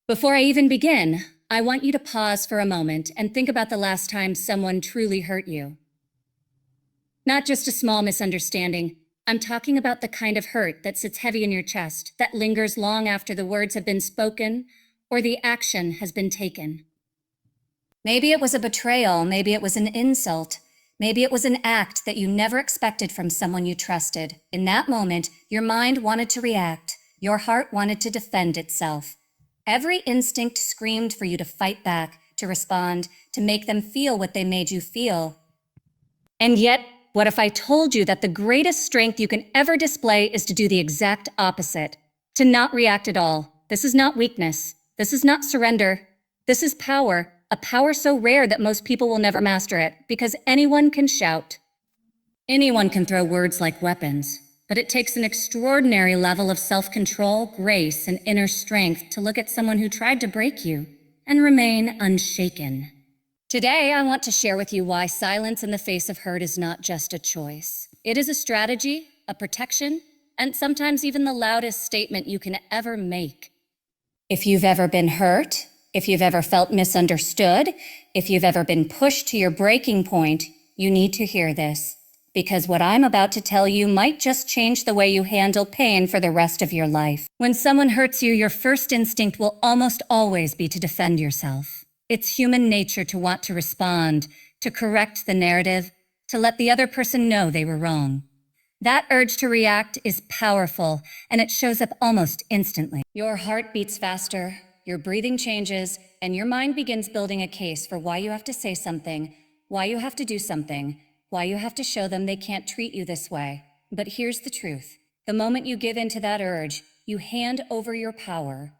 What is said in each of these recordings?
Before I even begin, I want you to pause for a moment and think about the last time someone truly hurt you. Not just a small misunderstanding. I'm talking about the kind of hurt that sits heavy in your chest, that lingers long after the words have been spoken or the action has been taken. Maybe it was a betrayal, maybe it was an insult, maybe it was an act that you never expected from someone you trusted. In that moment, your mind wanted to react, your heart wanted to defend itself. Every instinct screamed for you to fight back, to respond, to make them feel what they made you feel. And yet, what if I told you that the greatest strength you can ever display is to do the exact opposite? To not react at all. This is not weakness. This is not surrender. This is power. A power so rare that most people will never master it, because anyone can shout. Anyone can throw words like weapons, but it takes an extraordinary level of self-control, grace, and inner strength to look at someone who tried to break you and remain unshaken. Today, I want to share with you why silence in the face of hurt is not just a choice. It is a strategy, a protection, and sometimes even the loudest statement you can ever make. If you've ever been hurt, if you've ever felt misunderstood, if you've ever been pushed to your breaking point, you need to hear this. Because what I'm about to tell you might just change the way you handle pain for the rest of your life. When someone hurts you, your first instinct will almost always be to defend yourself. It's human nature to want to respond, to correct the narrative, to let the other person know they were wrong. That urge to react is powerful, and it shows up almost instantly. Your heart beats faster, your breathing changes, and your mind begins building a case for why you have to say something, why you have to do something, why you have to show them they can't treat you this way. But here's the truth. The moment you give in to that urge, you hand over your power.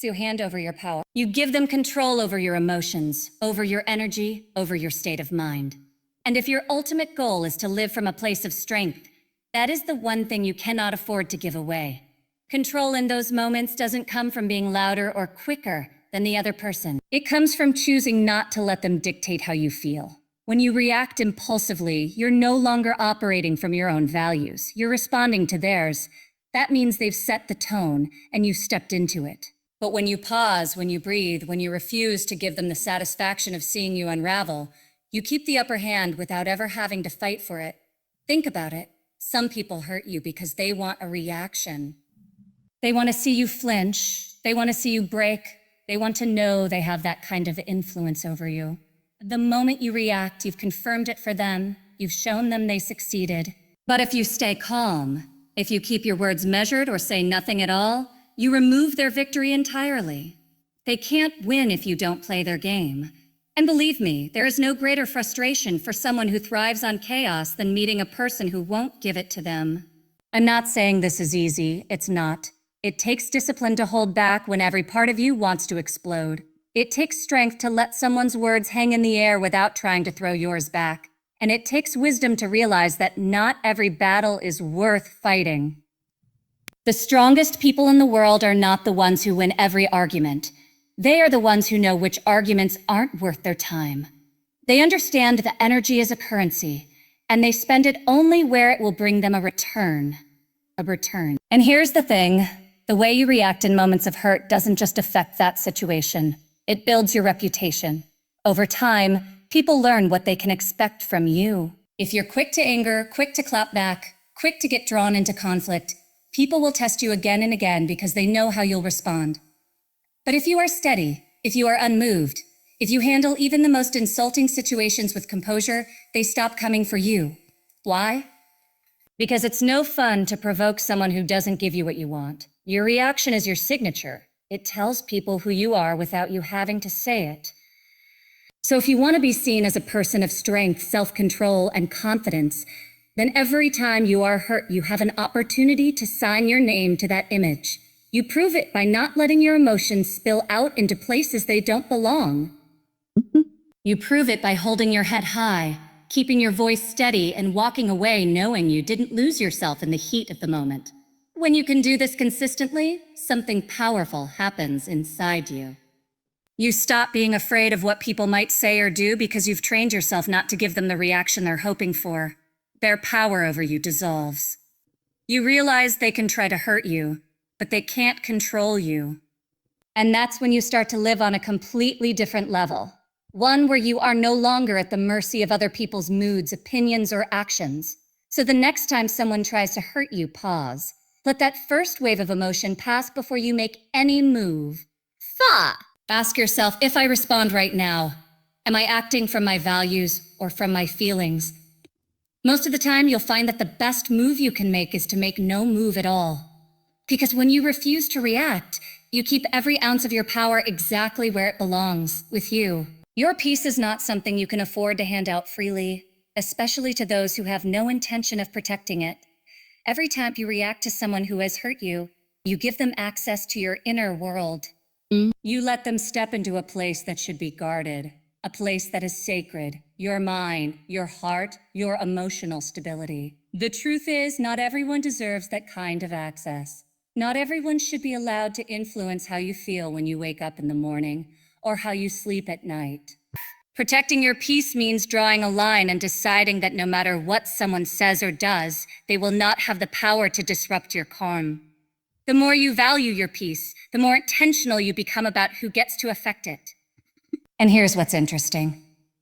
You give them control over your emotions, over your energy, over your state of mind. And if your ultimate goal is to live from a place of strength, that is the one thing you cannot afford to give away. Control in those moments doesn't come from being louder or quicker than the other person. It comes from choosing not to let them dictate how you feel. When you react impulsively, you're no longer operating from your own values. You're responding to theirs. That means they've set the tone and you stepped into it. But when you pause, when you breathe, when you refuse to give them the satisfaction of seeing you unravel, you keep the upper hand without ever having to fight for it. Think about it. Some people hurt you because they want a reaction. They want to see you flinch. They want to see you break. They want to know they have that kind of influence over you. The moment you react, you've confirmed it for them. You've shown them they succeeded. But if you stay calm, if you keep your words measured or say nothing at all, you remove their victory entirely. They can't win if you don't play their game. And believe me, there is no greater frustration for someone who thrives on chaos than meeting a person who won't give it to them. I'm not saying this is easy. It's not. It takes discipline to hold back when every part of you wants to explode. It takes strength to let someone's words hang in the air without trying to throw yours back. And it takes wisdom to realize that not every battle is worth fighting. The strongest people in the world are not the ones who win every argument. They are the ones who know which arguments aren't worth their time. They understand that energy is a currency, and they spend it only where it will bring them a return. And here's the thing. The way you react in moments of hurt doesn't just affect that situation. It builds your reputation. Over time, people learn what they can expect from you. If you're quick to anger, quick to clap back, quick to get drawn into conflict, people will test you again and again because they know how you'll respond. But if you are steady, if you are unmoved, if you handle even the most insulting situations with composure, they stop coming for you. Why? Because it's no fun to provoke someone who doesn't give you what you want. Your reaction is your signature. It tells people who you are without you having to say it. So if you want to be seen as a person of strength, self-control, and confidence, then every time you are hurt, you have an opportunity to sign your name to that image. You prove it by not letting your emotions spill out into places they don't belong. You prove it by holding your head high, keeping your voice steady, and walking away knowing you didn't lose yourself in the heat of the moment. When you can do this consistently, something powerful happens inside you. You stop being afraid of what people might say or do because you've trained yourself not to give them the reaction they're hoping for. Their power over you dissolves. You realize they can try to hurt you, but they can't control you. And that's when you start to live on a completely different level. One where you are no longer at the mercy of other people's moods, opinions, or actions. So the next time someone tries to hurt you, pause. Let that first wave of emotion pass before you make any move. Fa! Ask yourself, if I respond right now, am I acting from my values or from my feelings? Most of the time, you'll find that the best move you can make is to make no move at all. Because when you refuse to react, you keep every ounce of your power exactly where it belongs, with you. Your peace is not something you can afford to hand out freely, especially to those who have no intention of protecting it. Every time you react to someone who has hurt you, you give them access to your inner world. You let them step into a place that should be guarded, a place that is sacred, your mind, your heart, your emotional stability. The truth is, not everyone deserves that kind of access. Not everyone should be allowed to influence how you feel when you wake up in the morning, or how you sleep at night. Protecting your peace means drawing a line and deciding that no matter what someone says or does, they will not have the power to disrupt your calm. The more you value your peace, the more intentional you become about who gets to affect it. And here's what's interesting.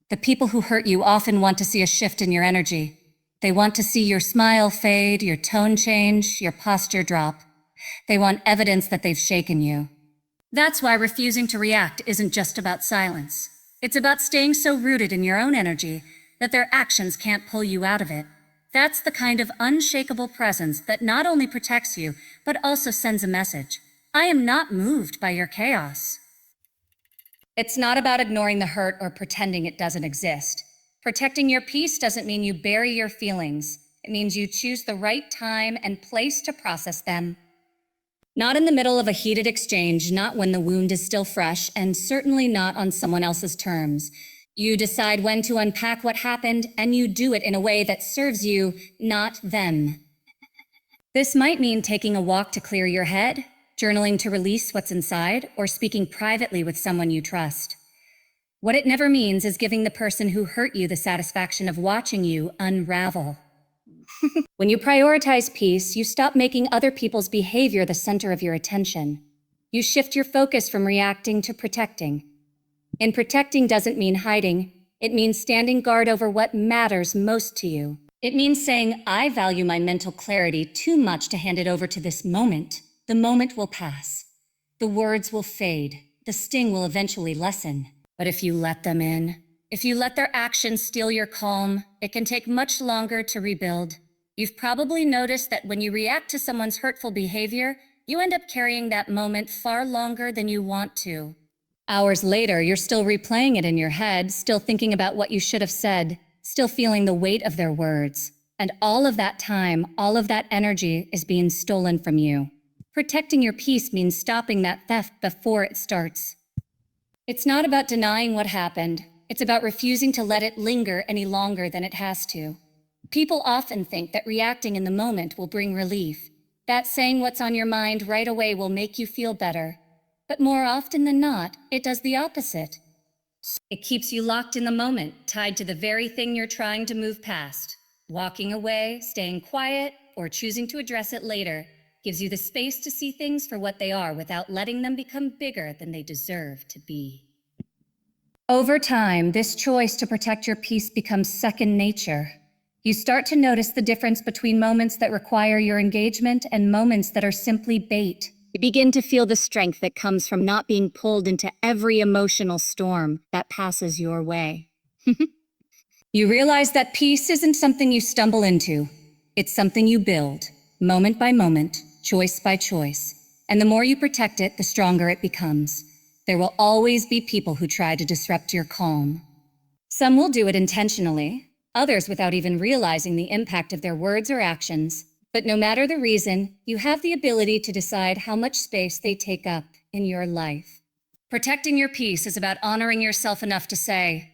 The people who hurt you often want to see a shift in your energy. They want to see your smile fade, your tone change, your posture drop. They want evidence that they've shaken you. That's why refusing to react isn't just about silence. It's about staying so rooted in your own energy that their actions can't pull you out of it. That's the kind of unshakable presence that not only protects you, but also sends a message. I am not moved by your chaos. It's not about ignoring the hurt or pretending it doesn't exist. Protecting your peace doesn't mean you bury your feelings. It means you choose the right time and place to process them. Not in the middle of a heated exchange, not when the wound is still fresh, and certainly not on someone else's terms. You decide when to unpack what happened, and you do it in a way that serves you, not them. This might mean taking a walk to clear your head, journaling to release what's inside, or speaking privately with someone you trust. What it never means is giving the person who hurt you the satisfaction of watching you unravel. When you prioritize peace, you stop making other people's behavior the center of your attention. You shift your focus from reacting to protecting. And protecting doesn't mean hiding. It means standing guard over what matters most to you. It means saying, I value my mental clarity too much to hand it over to this moment. The moment will pass. The words will fade. The sting will eventually lessen. But if you let them in, if you let their actions steal your calm, it can take much longer to rebuild. You've probably noticed that when you react to someone's hurtful behavior, you end up carrying that moment far longer than you want to. Hours later, you're still replaying it in your head, still thinking about what you should have said, still feeling the weight of their words. And all of that time, all of that energy is being stolen from you. Protecting your peace means stopping that theft before it starts. It's not about denying what happened. It's about refusing to let it linger any longer than it has to. People often think that reacting in the moment will bring relief, that saying what's on your mind right away will make you feel better. But more often than not, it does the opposite. It keeps you locked in the moment, tied to the very thing you're trying to move past. Walking away, staying quiet, or choosing to address it later gives you the space to see things for what they are without letting them become bigger than they deserve to be. Over time, this choice to protect your peace becomes second nature. You start to notice the difference between moments that require your engagement and moments that are simply bait. You begin to feel the strength that comes from not being pulled into every emotional storm that passes your way. You realize that peace isn't something you stumble into. It's something you build, moment by moment, choice by choice. And the more you protect it, the stronger it becomes. There will always be people who try to disrupt your calm. Some will do it intentionally, others without even realizing the impact of their words or actions. But no matter the reason, you have the ability to decide how much space they take up in your life. Protecting your peace is about honoring yourself enough to say,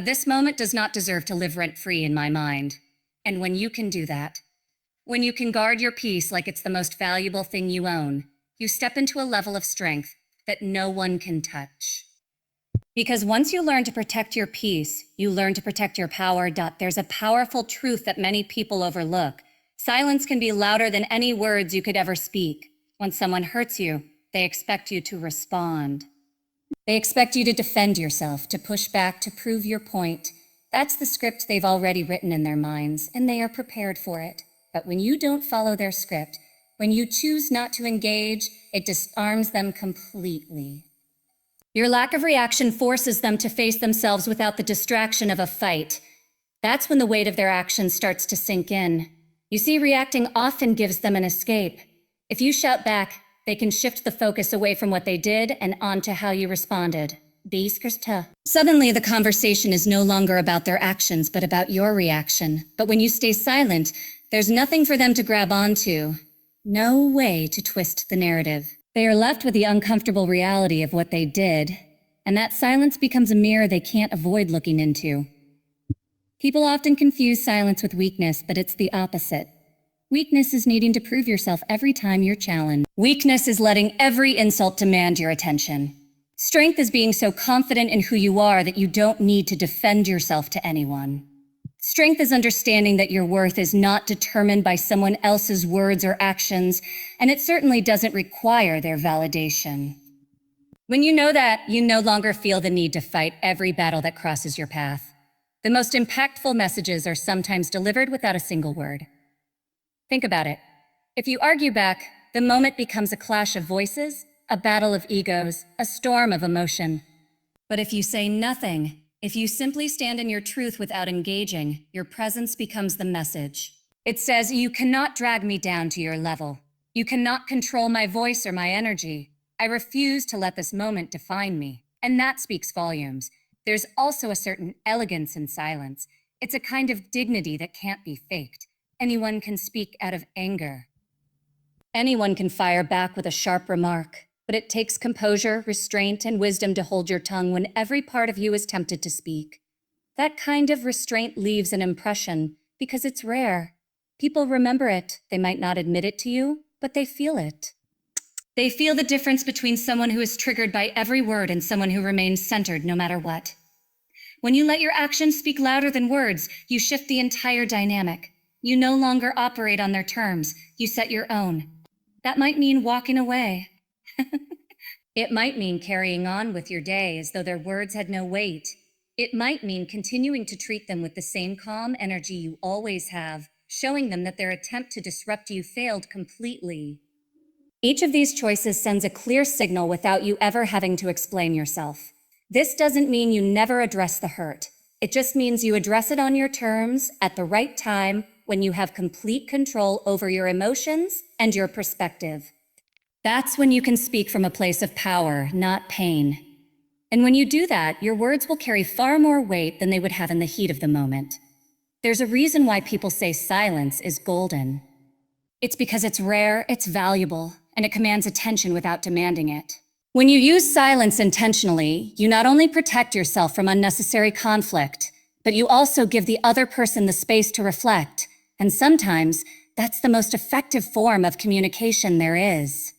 this moment does not deserve to live rent-free in my mind. And when you can do that, when you can guard your peace like it's the most valuable thing you own, you step into a level of strength that no one can touch. Because once you learn to protect your peace, you learn to protect your power. There's a powerful truth that many people overlook. Silence can be louder than any words you could ever speak. When someone hurts you, They expect you to respond. They expect you to defend yourself, to push back, to prove your point. That's the script they've already written in their minds, and they are prepared for it. But when you don't follow their script, when you choose not to engage, it disarms them completely. Your lack of reaction forces them to face themselves without the distraction of a fight. That's when the weight of their actions starts to sink in. You see, reacting often gives them an escape. If you shout back, they can shift the focus away from what they did and onto how you responded. Suddenly, the conversation is no longer about their actions, but about your reaction. But when you stay silent, there's nothing for them to grab onto. No way to twist the narrative. They are left with the uncomfortable reality of what they did, and that silence becomes a mirror they can't avoid looking into. People often confuse silence with weakness, but it's the opposite. Weakness is needing to prove yourself every time you're challenged. Weakness is letting every insult demand your attention. Strength is being so confident in who you are that you don't need to defend yourself to anyone. Strength is understanding that your worth is not determined by someone else's words or actions, and it certainly doesn't require their validation. When you know that, you no longer feel the need to fight every battle that crosses your path. The most impactful messages are sometimes delivered without a single word. Think about it. If you argue back, the moment becomes a clash of voices, a battle of egos, a storm of emotion. But if you say nothing, if you simply stand in your truth without engaging, your presence becomes the message. It says, you cannot drag me down to your level. You cannot control my voice or my energy. I refuse to let this moment define me. And that speaks volumes. There's also a certain elegance in silence. It's a kind of dignity that can't be faked. Anyone can speak out of anger. Anyone can fire back with a sharp remark, but it takes composure, restraint, and wisdom to hold your tongue when every part of you is tempted to speak. That kind of restraint leaves an impression because it's rare. People remember it. They might not admit it to you, but they feel it. They feel the difference between someone who is triggered by every word and someone who remains centered no matter what. When you let your actions speak louder than words, you shift the entire dynamic. You no longer operate on their terms. You set your own. That might mean walking away. It might mean carrying on with your day as though their words had no weight. It might mean continuing to treat them with the same calm energy you always have, showing them that their attempt to disrupt you failed completely. Each of these choices sends a clear signal without you ever having to explain yourself. This doesn't mean you never address the hurt. It just means you address it on your terms, at the right time, when you have complete control over your emotions and your perspective. That's when you can speak from a place of power, not pain. And when you do that, your words will carry far more weight than they would have in the heat of the moment. There's a reason why people say silence is golden. It's because it's rare, it's valuable, and it commands attention without demanding it. When you use silence intentionally, you not only protect yourself from unnecessary conflict, but you also give the other person the space to reflect. And sometimes, that's the most effective form of communication there is.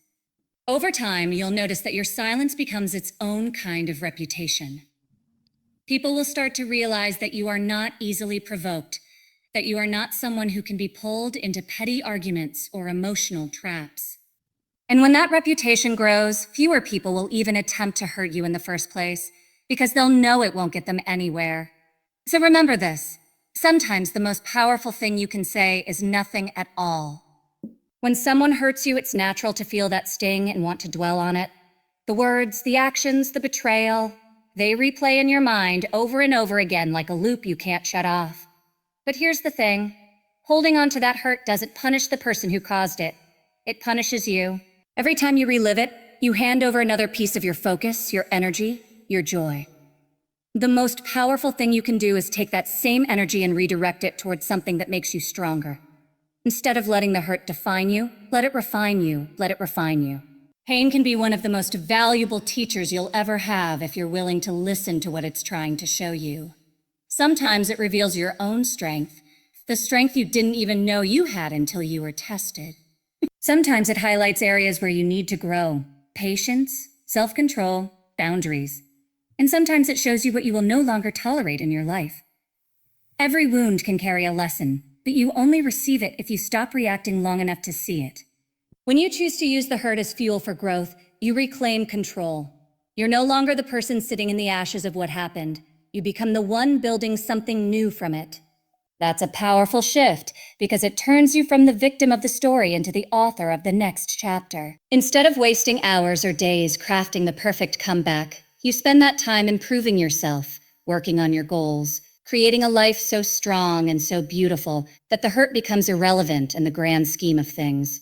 Over time, you'll notice that your silence becomes its own kind of reputation. People will start to realize that you are not easily provoked, that you are not someone who can be pulled into petty arguments or emotional traps. And when that reputation grows, fewer people will even attempt to hurt you in the first place, because they'll know it won't get them anywhere. So remember this. Sometimes the most powerful thing you can say is nothing at all. When someone hurts you, it's natural to feel that sting and want to dwell on it. The words, the actions, the betrayal, they replay in your mind over and over again like a loop you can't shut off. But here's the thing. Holding on to that hurt doesn't punish the person who caused it. It punishes you. Every time you relive it, you hand over another piece of your focus, your energy, your joy. The most powerful thing you can do is take that same energy and redirect it towards something that makes you stronger. Instead of letting the hurt define you, let it refine you, let it refine you. Pain can be one of the most valuable teachers you'll ever have if you're willing to listen to what it's trying to show you. Sometimes it reveals your own strength, the strength you didn't even know you had until you were tested. Sometimes it highlights areas where you need to grow, patience, self-control, boundaries. And sometimes it shows you what you will no longer tolerate in your life. Every wound can carry a lesson, but you only receive it if you stop reacting long enough to see it. When you choose to use the hurt as fuel for growth, you reclaim control. You're no longer the person sitting in the ashes of what happened. You become the one building something new from it. That's a powerful shift because it turns you from the victim of the story into the author of the next chapter. Instead of wasting hours or days crafting the perfect comeback, you spend that time improving yourself, working on your goals, creating a life so strong and so beautiful that the hurt becomes irrelevant in the grand scheme of things.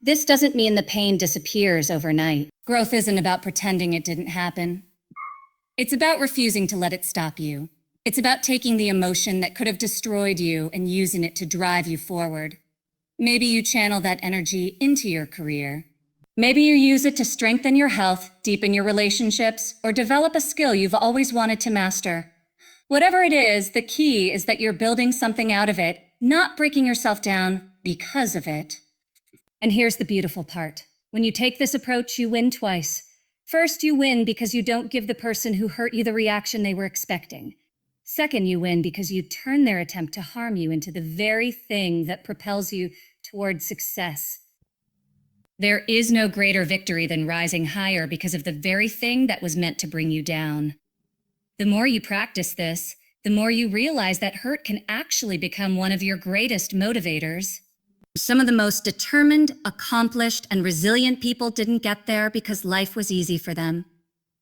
This doesn't mean the pain disappears overnight. Growth isn't about pretending it didn't happen. It's about refusing to let it stop you. It's about taking the emotion that could have destroyed you and using it to drive you forward. Maybe you channel that energy into your career. Maybe you use it to strengthen your health, deepen your relationships, or develop a skill you've always wanted to master. Whatever it is, the key is that you're building something out of it, not breaking yourself down because of it. And here's the beautiful part. When you take this approach, you win twice. First, you win because you don't give the person who hurt you the reaction they were expecting. Second, you win because you turn their attempt to harm you into the very thing that propels you toward success. There is no greater victory than rising higher because of the very thing that was meant to bring you down. The more you practice this, the more you realize that hurt can actually become one of your greatest motivators. Some of the most determined, accomplished, and resilient people didn't get there because life was easy for them.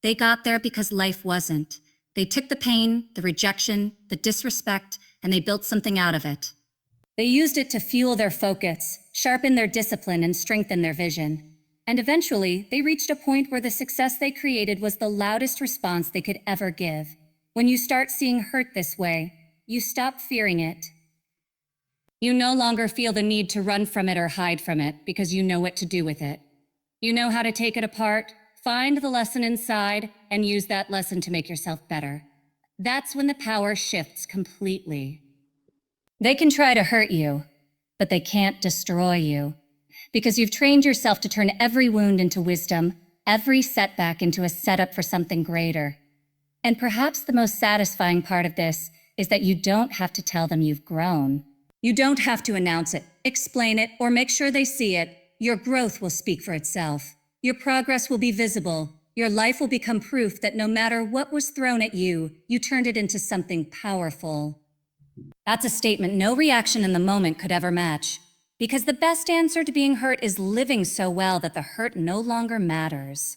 They got there because life wasn't. They took the pain, the rejection, the disrespect, and they built something out of it. They used it to fuel their focus, sharpen their discipline, and strengthen their vision. And eventually, they reached a point where the success they created was the loudest response they could ever give. When you start seeing hurt this way, you stop fearing it. You no longer feel the need to run from it or hide from it because you know what to do with it. You know how to take it apart, find the lesson inside, and use that lesson to make yourself better. That's when the power shifts completely. They can try to hurt you, but they can't destroy you. Because you've trained yourself to turn every wound into wisdom, every setback into a setup for something greater. And perhaps the most satisfying part of this is that you don't have to tell them you've grown. You don't have to announce it, explain it, or make sure they see it. Your growth will speak for itself. Your progress will be visible. Your life will become proof that no matter what was thrown at you, you turned it into something powerful. That's a statement no reaction in the moment could ever match. Because the best answer to being hurt is living so well that the hurt no longer matters.